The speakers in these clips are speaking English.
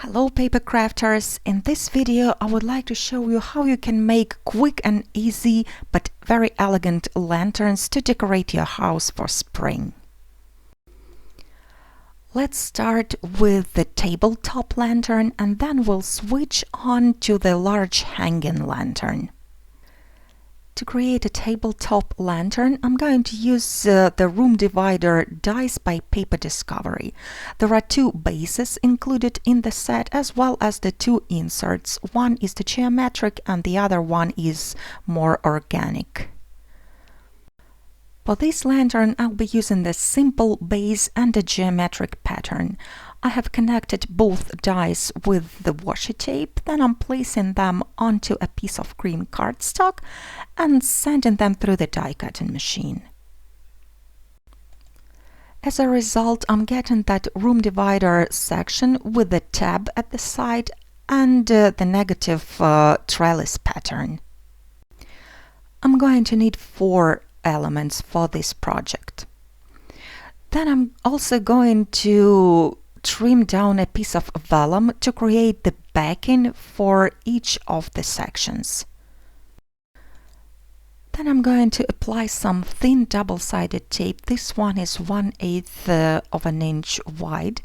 Hello paper crafters! In this video I would like to show you how you can make quick and easy but very elegant lanterns to decorate your house for spring. Let's start with the tabletop lantern and then we'll switch on to the large hanging lantern. To create a tabletop lantern, I'm going to use the room divider dies by Paper Discovery. There are two bases included in the set as well as the two inserts. One is the geometric and the other one is more organic. For this lantern, I'll be using the simple base and the geometric pattern. I have connected both dies with the washi tape, then I'm placing them onto a piece of green cardstock and sending them through the die cutting machine. As a result, I'm getting that room divider section with the tab at the side and the negative trellis pattern. I'm going to need 4 elements for this project. Then I'm also going to trim down a piece of vellum to create the backing for each of the sections. Then I'm going to apply some thin double-sided tape. This one is 1/8 of an inch wide,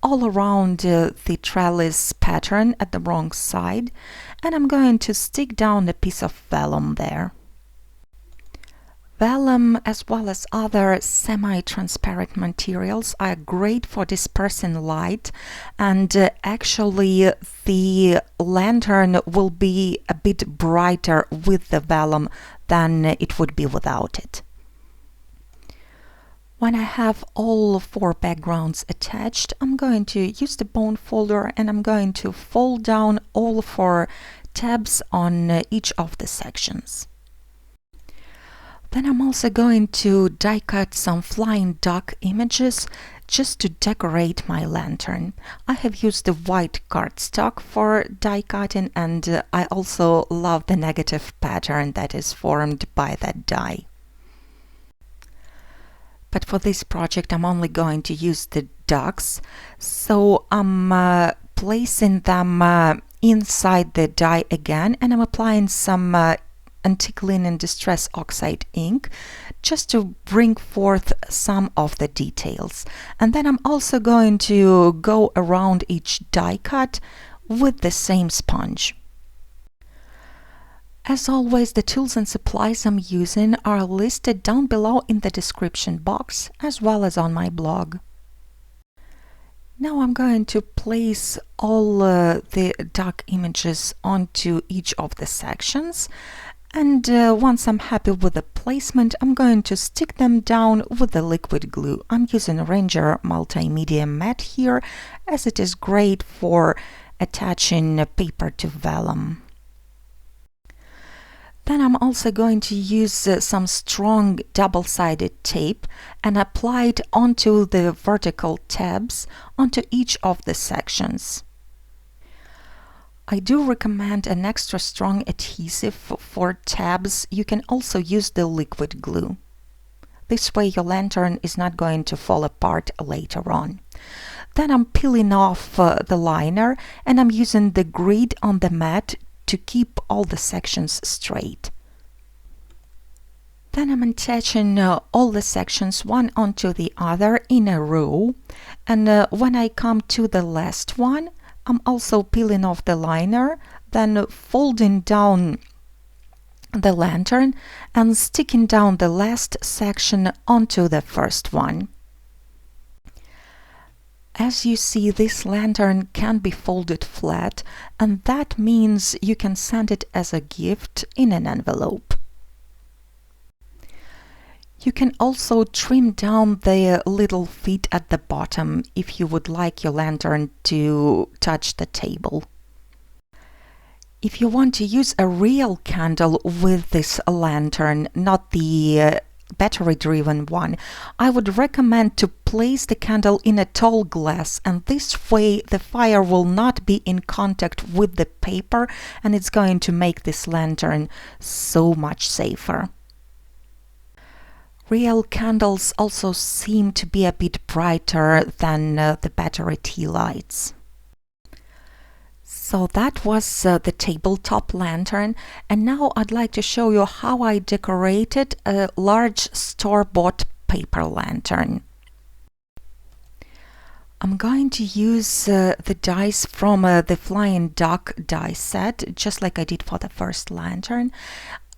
all around the trellis pattern at the wrong side, and I'm going to stick down a piece of vellum there. Vellum, as well as other semi-transparent materials, are great for dispersing light, and actually the lantern will be a bit brighter with the vellum than it would be without it. When I have all 4 backgrounds attached, I'm going to use the bone folder and I'm going to fold down all 4 tabs on each of the sections. Then I'm also going to die cut some flying duck images just to decorate my lantern. I have used the white cardstock for die cutting and I also love the negative pattern that is formed by that die. But for this project I'm only going to use the ducks, so I'm placing them inside the die again and I'm applying some antique linen distress oxide ink just to bring forth some of the details. And then I'm also going to go around each die cut with the same sponge. As always, the tools and supplies I'm using are listed down below in the description box as well as on my blog. Now I'm going to place all the duck images onto each of the sections. And once I'm happy with the placement, I'm going to stick them down with the liquid glue. I'm using Ranger Multimedia Matte here, as it is great for attaching paper to vellum. Then I'm also going to use some strong double-sided tape and apply it onto the vertical tabs onto each of the sections. I do recommend an extra strong adhesive for tabs. You can also use the liquid glue. This way your lantern is not going to fall apart later on. Then I'm peeling off the liner and I'm using the grid on the mat to keep all the sections straight. Then I'm attaching all the sections one onto the other in a row, and when I come to the last one, I'm also peeling off the liner, then folding down the lantern and sticking down the last section onto the first one. As you see, this lantern can be folded flat, and that means you can send it as a gift in an envelope. You can also trim down the little feet at the bottom if you would like your lantern to touch the table. If you want to use a real candle with this lantern, not the battery-driven one, I would recommend to place the candle in a tall glass, and this way the fire will not be in contact with the paper and it's going to make this lantern so much safer. Real candles also seem to be a bit brighter than the battery tea lights. So that was the tabletop lantern, and now I'd like to show you how I decorated a large store-bought paper lantern. I'm going to use the dies from the Flying Duck die set, just like I did for the first lantern.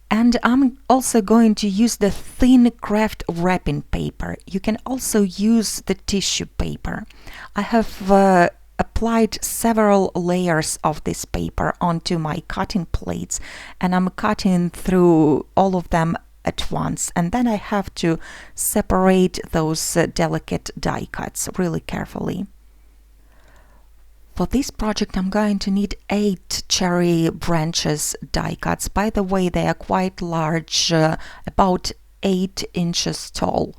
And I'm also going to use the thin Kraft wrapping paper. You can also use the tissue paper. I have applied several layers of this paper onto my cutting plates, and I'm cutting through all of them at once, and then I have to separate those delicate die cuts really carefully. For this project I'm going to need 8 cherry branches die cuts. By the way, they are quite large, about 8 inches tall.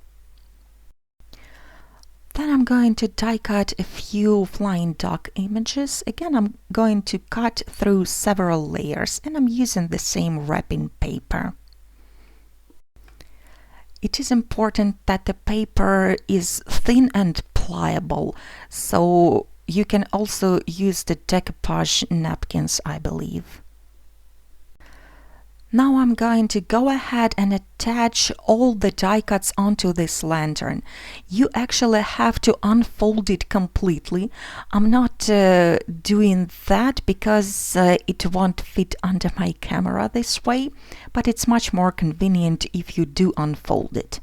Then I'm going to die cut a few flying duck images. Again, I'm going to cut through several layers, and I'm using the same wrapping paper. It is important that the paper is thin and pliable, so you can also use the decoupage napkins, I believe. Now I'm going to go ahead and attach all the die cuts onto this lantern. You actually have to unfold it completely. I'm not doing that because it won't fit under my camera this way, but it's much more convenient if you do unfold it.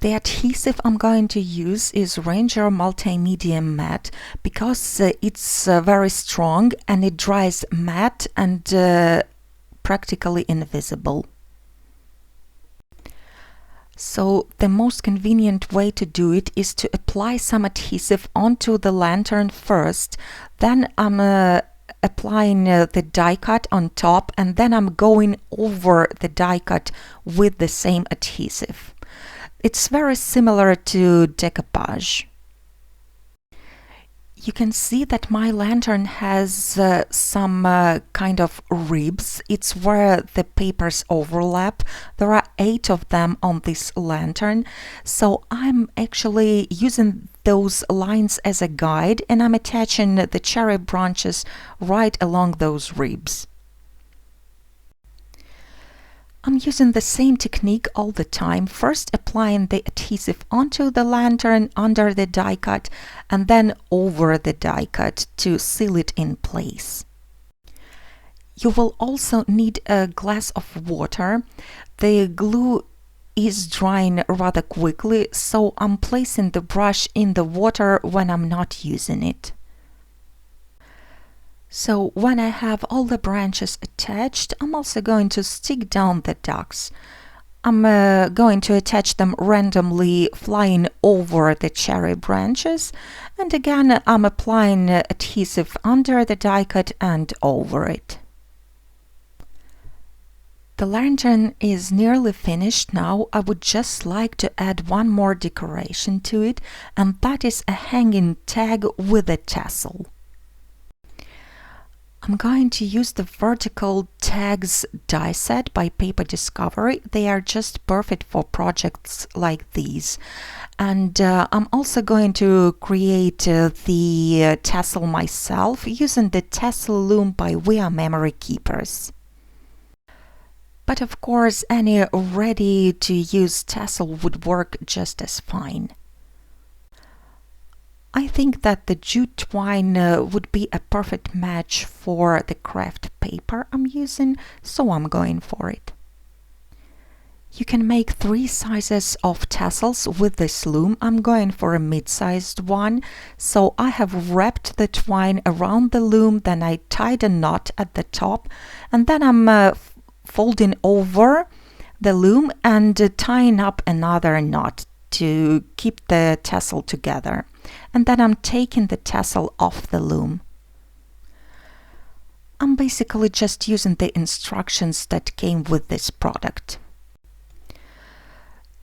The adhesive I'm going to use is Ranger Multimedia Matte because it's very strong and it dries matte and practically invisible. So the most convenient way to do it is to apply some adhesive onto the lantern first, then I'm applying the die cut on top, and then I'm going over the die cut with the same adhesive. It's very similar to decoupage. You can see that my lantern has some kind of ribs. It's where the papers overlap. There are 8 of them on this lantern. So I'm actually using those lines as a guide, and I'm attaching the cherry branches right along those ribs. I'm using the same technique all the time, first applying the adhesive onto the lantern under the die cut and then over the die cut to seal it in place. You will also need a glass of water. The glue is drying rather quickly, so I'm placing the brush in the water when I'm not using it. So when I have all the branches attached, I'm also going to stick down the ducks. I'm going to attach them randomly, flying over the cherry branches, and again I'm applying adhesive under the die cut and over it. The lantern is nearly finished now. I would just like to add one more decoration to it, and that is a hanging tag with a tassel. I'm going to use the vertical tags die set by Paper Discovery. They are just perfect for projects like these. And I'm also going to create the tassel myself using the Tassel Loom by We Are Memory Keepers. But of course, any ready-to-use tassel would work just as fine. I think that the jute twine would be a perfect match for the Kraft paper I'm using, so I'm going for it. You can make 3 sizes of tassels with this loom. I'm going for a mid-sized one, so I have wrapped the twine around the loom, then I tied a knot at the top, and then I'm folding over the loom and tying up another knot to keep the tassel together. And then I'm taking the tassel off the loom. I'm basically just using the instructions that came with this product.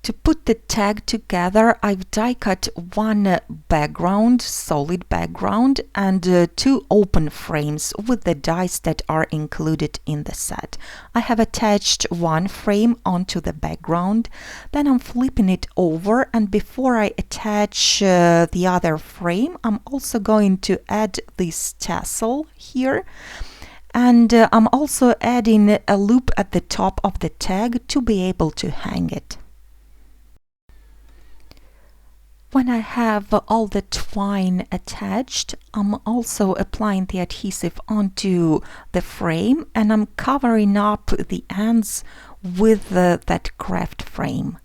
To put the tag together, I've die cut one background, solid background, and two open frames with the dies that are included in the set. I have attached one frame onto the background, then I'm flipping it over, and before I attach the other frame, I'm also going to add this tassel here. And I'm also adding a loop at the top of the tag to be able to hang it. When I have all the twine attached, I'm also applying the adhesive onto the frame, and I'm covering up the ends with that Kraft frame.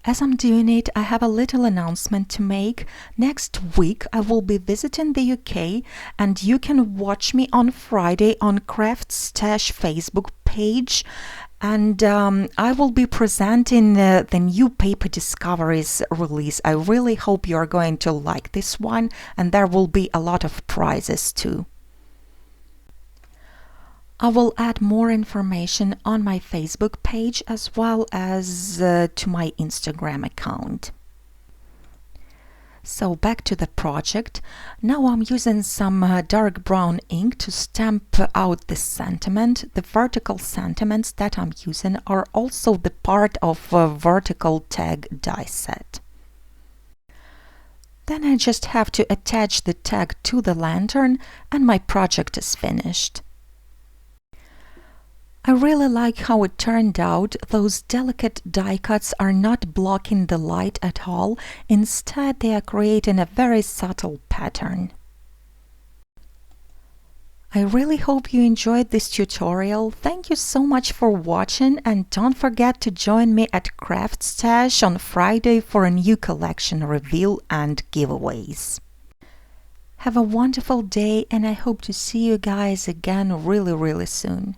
As I'm doing it, I have a little announcement to make. Next week I will be visiting the UK, and you can watch me on Friday on Kraft's Stash Facebook page. And I will be presenting the new Paper Discoveries release. I really hope you are going to like this one, and there will be a lot of prizes too. I will add more information on my Facebook page as well as to my Instagram account. So back to the project. Now I'm using some dark brown ink to stamp out the sentiment. The vertical sentiments that I'm using are also the part of a vertical tag die set. Then I just have to attach the tag to the lantern and my project is finished. I really like how it turned out. Those delicate die cuts are not blocking the light at all. Instead, they are creating a very subtle pattern. I really hope you enjoyed this tutorial. Thank you so much for watching, and don't forget to join me at Kraft Stash on Friday for a new collection reveal and giveaways. Have a wonderful day, and I hope to see you guys again really soon.